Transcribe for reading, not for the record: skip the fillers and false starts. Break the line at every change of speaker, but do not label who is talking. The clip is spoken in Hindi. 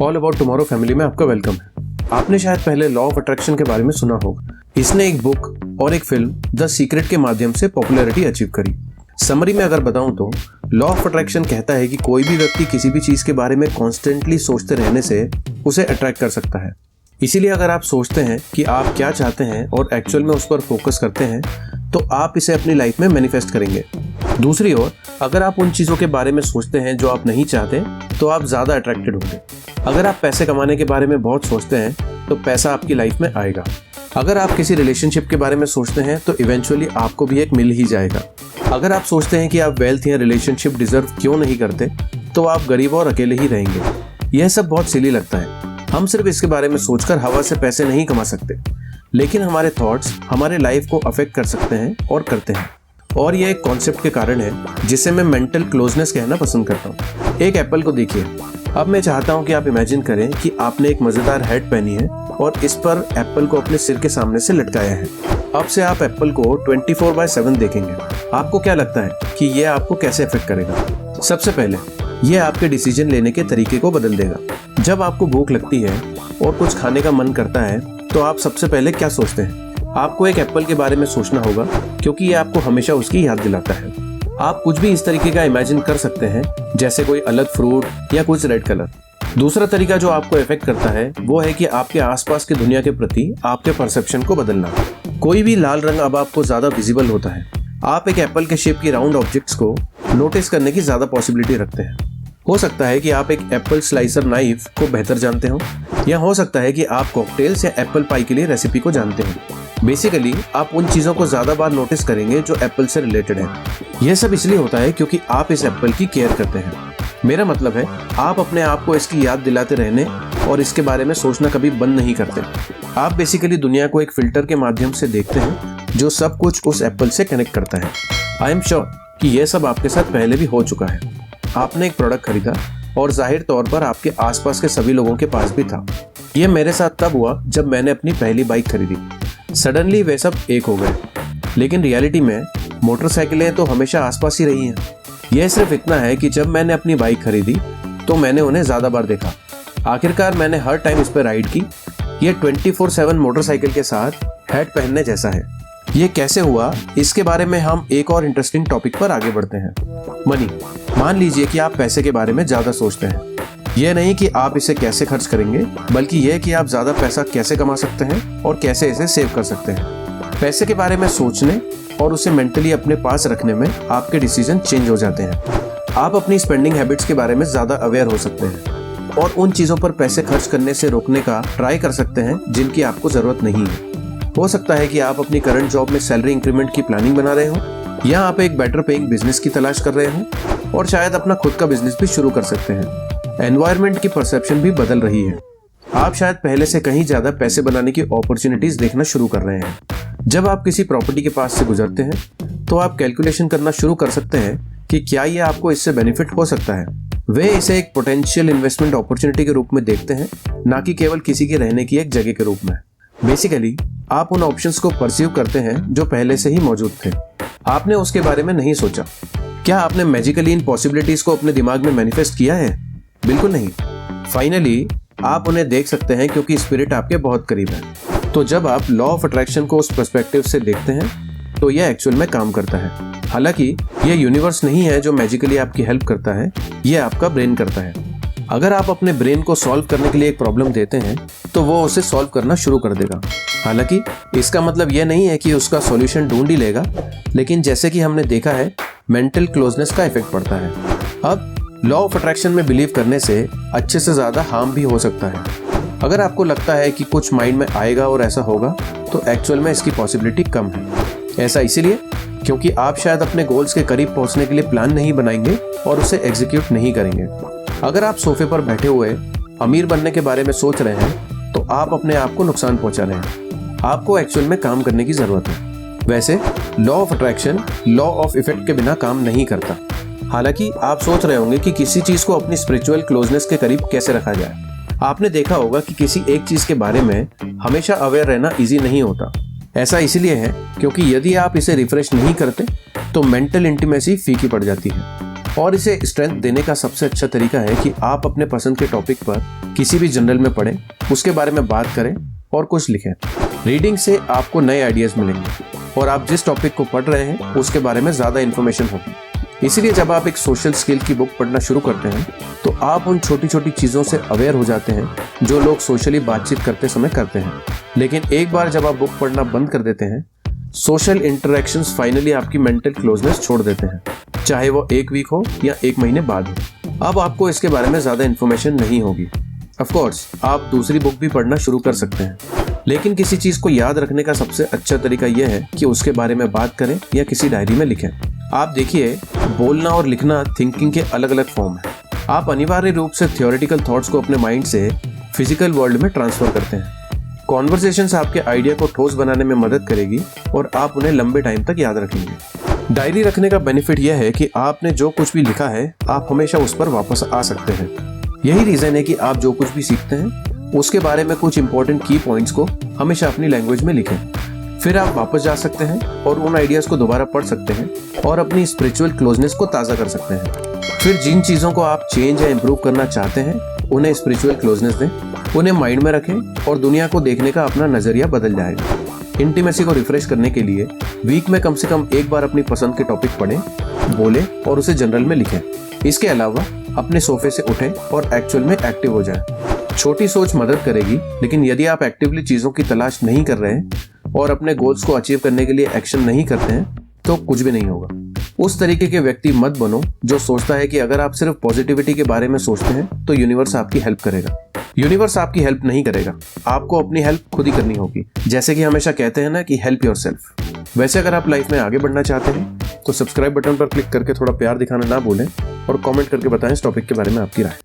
ऑल अबाउट टुमारो फैमिली में आपका वेलकम है। आपने शायद पहले लॉ ऑफ अट्रैक्शन के बारे में सुना होगा। इसने एक बुक और एक फिल्म द सीक्रेट के माध्यम से पॉपुलैरिटी अचीव करी। समरी में अगर बताऊं तो लॉ ऑफ अट्रैक्शन कहता है कि कोई भी व्यक्ति किसी भी चीज के बारे में कॉन्स्टेंटली सोचते रहने से उसे अट्रैक्ट कर सकता है। इसीलिए अगर आप सोचते हैं कि आप क्या चाहते हैं और एक्चुअल में उस पर फोकस करते हैं तो आप इसे अपनी लाइफ में मैनिफेस्ट करेंगे। दूसरी ओर अगर आप उन चीज़ों के बारे में सोचते हैं जो आप नहीं चाहते तो आप ज़्यादा अट्रैक्टेड होंगे। अगर आप पैसे कमाने के बारे में बहुत सोचते हैं तो पैसा आपकी लाइफ में आएगा। अगर आप किसी रिलेशनशिप के बारे में सोचते हैं तो इवेंचुअली आपको भी एक मिल ही जाएगा। अगर आप सोचते हैं कि आप वेल्थ या रिलेशनशिप डिजर्व क्यों नहीं करते तो आप गरीब और अकेले ही रहेंगे। यह सब बहुत सिली लगता है। हम सिर्फ इसके बारे में सोचकर हवा से पैसे नहीं कमा सकते, लेकिन हमारे थॉट्स हमारे लाइफ को अफेक्ट कर सकते हैं और करते हैं। और यह एक कॉन्सेप्ट के कारण है जिसे मैं मेंटल क्लोजनेस कहना पसंद करता हूँ। एक एप्पल को देखिए। अब मैं चाहता हूँ कि आप इमेजिन करें कि आपने एक मजेदार हैट पहनी है और इस पर एप्पल को अपने सिर के सामने से लटकाया है। अब से आप एप्पल को 24/7 देखेंगे। आपको क्या लगता है कि यह आपको कैसे अफेक्ट करेगा? सबसे पहले यह आपके डिसीजन लेने के तरीके को बदल देगा। जब आपको भूख लगती है और कुछ खाने का मन करता है तो आप सबसे पहले क्या सोचते हैं? आपको एक एप्पल के बारे में सोचना होगा क्योंकि ये आपको हमेशा उसकी याद दिलाता है। आप कुछ भी इस तरीके का इमेजिन कर सकते हैं, जैसे कोई अलग फ्रूट या कुछ रेड कलर। दूसरा तरीका जो आपको इफेक्ट करता है वो है कि आपके आसपास की दुनिया के प्रति आपके परसेप्शन को बदलना। कोई भी लाल रंग अब आपको ज्यादा विजिबल होता है। आप एक एप्पल के शेप की राउंड ऑब्जेक्ट्स को नोटिस करने की ज्यादा पॉसिबिलिटी रखते हैं। हो सकता है कि आप एक एप्पल स्लाइसर नाइफ को बेहतर जानते हो, या हो सकता है कि आप कॉकटेल्स या एप्पल पाई के लिए रेसिपी को जानते हो। बेसिकली आप उन चीज़ों को ज़्यादा बार नोटिस करेंगे जो एप्पल से रिलेटेड है। यह सब इसलिए होता है क्योंकि आप इस एप्पल की केयर करते हैं। मेरा मतलब है आप अपने आप को इसकी याद दिलाते रहने और इसके बारे में सोचना कभी बंद नहीं करते। आप बेसिकली दुनिया को एक फिल्टर के माध्यम से देखते हैं जो सब कुछ उस एप्पल से कनेक्ट करता है। आई एम श्योर कि यह सब आपके साथ पहले भी हो चुका है। आपने एक प्रोडक्ट खरीदा और जाहिर तौर पर आपके आसपास के सभी लोगों के पास भी था। यह मेरे साथ तब हुआ जब मैंने अपनी पहली बाइक खरीदी। सडनली वे सब एक हो गए, लेकिन रियलिटी में मोटरसाइकिलें तो हमेशा आसपास ही रही हैं। यह सिर्फ इतना है कि जब मैंने अपनी बाइक खरीदी तो मैंने उन्हें ज़्यादा बार देखा। आखिरकार मैंने हर टाइम इस पर राइड की। यह 24/7 मोटरसाइकिल के साथ हैट पहनने जैसा है। ये कैसे हुआ, इसके बारे में हम एक और इंटरेस्टिंग टॉपिक पर आगे बढ़ते हैं, मनी। मान लीजिए कि आप पैसे के बारे में ज़्यादा सोचते हैं। यह नहीं कि आप इसे कैसे खर्च करेंगे, बल्कि यह कि आप ज़्यादा पैसा कैसे कमा सकते हैं और कैसे इसे सेव कर सकते हैं। पैसे के बारे में सोचने और उसे मेंटली अपने पास रखने में आपके डिसीजन चेंज हो जाते हैं। आप अपनी स्पेंडिंग हैबिट्स के बारे में ज़्यादा अवेयर हो सकते हैं और उन चीज़ों पर पैसे खर्च करने से रोकने का ट्राई कर सकते हैं जिनकी आपको ज़रूरत नहीं है। हो सकता है कि आप अपनी करंट जॉब में सैलरी इंक्रीमेंट की प्लानिंग बना रहे हो, या आप एक बेटर पेइंग बिजनेस की तलाश कर रहे हो और शायद अपना खुद का बिजनेस भी शुरू कर सकते हैं। एनवायरनमेंट की परसेप्शन भी बदल रही है। आप शायद पहले से कहीं ज़्यादा पैसे बनाने की अपॉर्चुनिटीज देखना शुरू कर रहे हैं। जब आप किसी प्रॉपर्टी के पास से गुजरते हैं तो आप कैलकुलेशन करना शुरू कर सकते हैं कि क्या ये आपको इससे बेनिफिट हो सकता है। वे इसे एक पोटेंशियल इन्वेस्टमेंट अपॉर्चुनिटी के रूप में देखते हैं, ना कि केवल किसी के रहने की एक जगह के रूप में। बेसिकली आप उन ऑप्शंस को परसीव करते हैं जो पहले से ही मौजूद थे। आपने उसके बारे में नहीं सोचा। क्या आपने मैजिकली इन पॉसिबिलिटीज को अपने दिमाग में मैनिफेस्ट किया है? बिल्कुल नहीं। फाइनली आप उन्हें देख सकते हैं क्योंकि स्पिरिट आपके बहुत करीब है। तो जब आप लॉ ऑफ अट्रैक्शन को उस पर्सपेक्टिव से देखते हैं तो यह एक्चुअल में काम करता है। हालांकि यह यूनिवर्स नहीं है जो मैजिकली आपकी हेल्प करता है, यह आपका ब्रेन करता है। अगर आप अपने ब्रेन को सॉल्व करने के लिए एक प्रॉब्लम देते हैं तो वो उसे सॉल्व करना शुरू कर देगा। हालांकि इसका मतलब यह नहीं है कि उसका सॉल्यूशन ढूंढ ही लेगा, लेकिन जैसे कि हमने देखा है मेंटल क्लोजनेस का इफेक्ट पड़ता है। अब लॉ ऑफ अट्रैक्शन में बिलीव करने से अच्छे से ज़्यादा हार्म भी हो सकता है। अगर आपको लगता है कि कुछ माइंड में आएगा और ऐसा होगा तो एक्चुअल में इसकी पॉसिबिलिटी कम है। ऐसा इसीलिए क्योंकि आप शायद अपने गोल्स के करीब पहुंचने के लिए प्लान नहीं बनाएंगे और उसे एग्जीक्यूट नहीं करेंगे। अगर आप सोफे पर बैठे हुए अमीर बनने के बारे में सोच रहे हैं तो आप अपने आप को नुकसान पहुंचा रहे हैं। आपको एक्चुअल में काम करने की ज़रूरत है। वैसे law of attraction law of effect के बिना काम नहीं करता। हालांकि आप सोच रहे होंगे कि किसी चीज़ को अपनी स्पिरिचुअल क्लोजनेस के करीब कैसे रखा जाए। आपने देखा होगा कि किसी एक चीज़ के बारे में हमेशा अवेयर रहना इजी नहीं होता। ऐसा इसलिए है क्योंकि यदि आप इसे रिफ्रेश नहीं करते तो मेंटल इंटीमेसी फीकी पड़ जाती है। और इसे स्ट्रेंथ देने का सबसे अच्छा तरीका है कि आप अपने पसंद के टॉपिक पर किसी भी जर्नल में पढ़ें, उसके बारे में बात करें और कुछ लिखें। रीडिंग से आपको नए आइडियाज़ मिलेंगे और आप जिस टॉपिक को पढ़ रहे हैं उसके बारे में ज़्यादा इन्फॉर्मेशन होगी। इसीलिए जब आप एक सोशल स्किल की बुक पढ़ना शुरू करते हैं तो आप उन छोटी छोटी चीज़ों से अवेयर हो जाते हैं जो लोग सोशली बातचीत करते समय करते हैं। लेकिन एक बार जब आप बुक पढ़ना बंद कर देते हैं, सोशल इंटरेक्शंस फाइनली आपकी मेंटल क्लोजनेस छोड़ देते हैं, चाहे वो 1 वीक हो या 1 महीने बाद हो। अब आपको इसके बारे में ज़्यादा इन्फॉर्मेशन नहीं होगी। ऑफ कोर्स आप दूसरी बुक भी पढ़ना शुरू कर सकते हैं, लेकिन किसी चीज़ को याद रखने का सबसे अच्छा तरीका यह है कि उसके बारे में बात करें या किसी डायरी में लिखें। आप देखिए, बोलना और लिखना थिंकिंग के अलग अलग फॉर्म है। आप अनिवार्य रूप से थियोरेटिकल थॉट्स को अपने माइंड से फिजिकल वर्ल्ड में ट्रांसफर करते हैं। कॉन्वर्सेशंस आपके आइडिया को ठोस बनाने में मदद करेगी और आप उन्हें लंबे टाइम तक याद रखेंगे। डायरी रखने का बेनिफिट यह है कि आपने जो कुछ भी लिखा है आप हमेशा उस पर वापस आ सकते हैं। यही रीज़न है कि आप जो कुछ भी सीखते हैं उसके बारे में कुछ इंपॉर्टेंट की पॉइंट्स को हमेशा अपनी लैंग्वेज में लिखें। फिर आप वापस जा सकते हैं और उन आइडियाज़ को दोबारा पढ़ सकते हैं और अपनी स्पिरिचुअल क्लोजनेस को ताज़ा कर सकते हैं। फिर जिन चीज़ों को आप चेंज या इम्प्रूव करना चाहते हैं उन्हें स्पिरिचुअल क्लोजनेस दें, उन्हें माइंड में रखें और दुनिया को देखने का अपना नज़रिया बदल जाएगा। इंटीमेसी को रिफ्रेश करने के लिए वीक में कम से कम एक बार अपनी पसंद के टॉपिक पढ़ें, बोलें और उसे जर्नल में लिखें। इसके अलावा अपने सोफे से उठें और एक्चुअल में एक्टिव हो जाएं। छोटी सोच मदद करेगी, लेकिन यदि आप एक्टिवली चीज़ों की तलाश नहीं कर रहे हैं और अपने गोल्स को अचीव करने के लिए एक्शन नहीं करते हैं तो कुछ भी नहीं होगा। उस तरीके के व्यक्ति मत बनो जो सोचता है कि अगर आप सिर्फ पॉजिटिविटी के बारे में सोचते हैं तो यूनिवर्स आपकी हेल्प करेगा। यूनिवर्स आपकी हेल्प नहीं करेगा, आपको अपनी हेल्प खुद ही करनी होगी। जैसे कि हमेशा कहते हैं ना कि हेल्प योरसेल्फ। वैसे अगर आप लाइफ में आगे बढ़ना चाहते हैं तो सब्सक्राइब बटन पर क्लिक करके थोड़ा प्यार दिखाना ना भूलें और कमेंट करके बताएं इस टॉपिक के बारे में आपकी राय।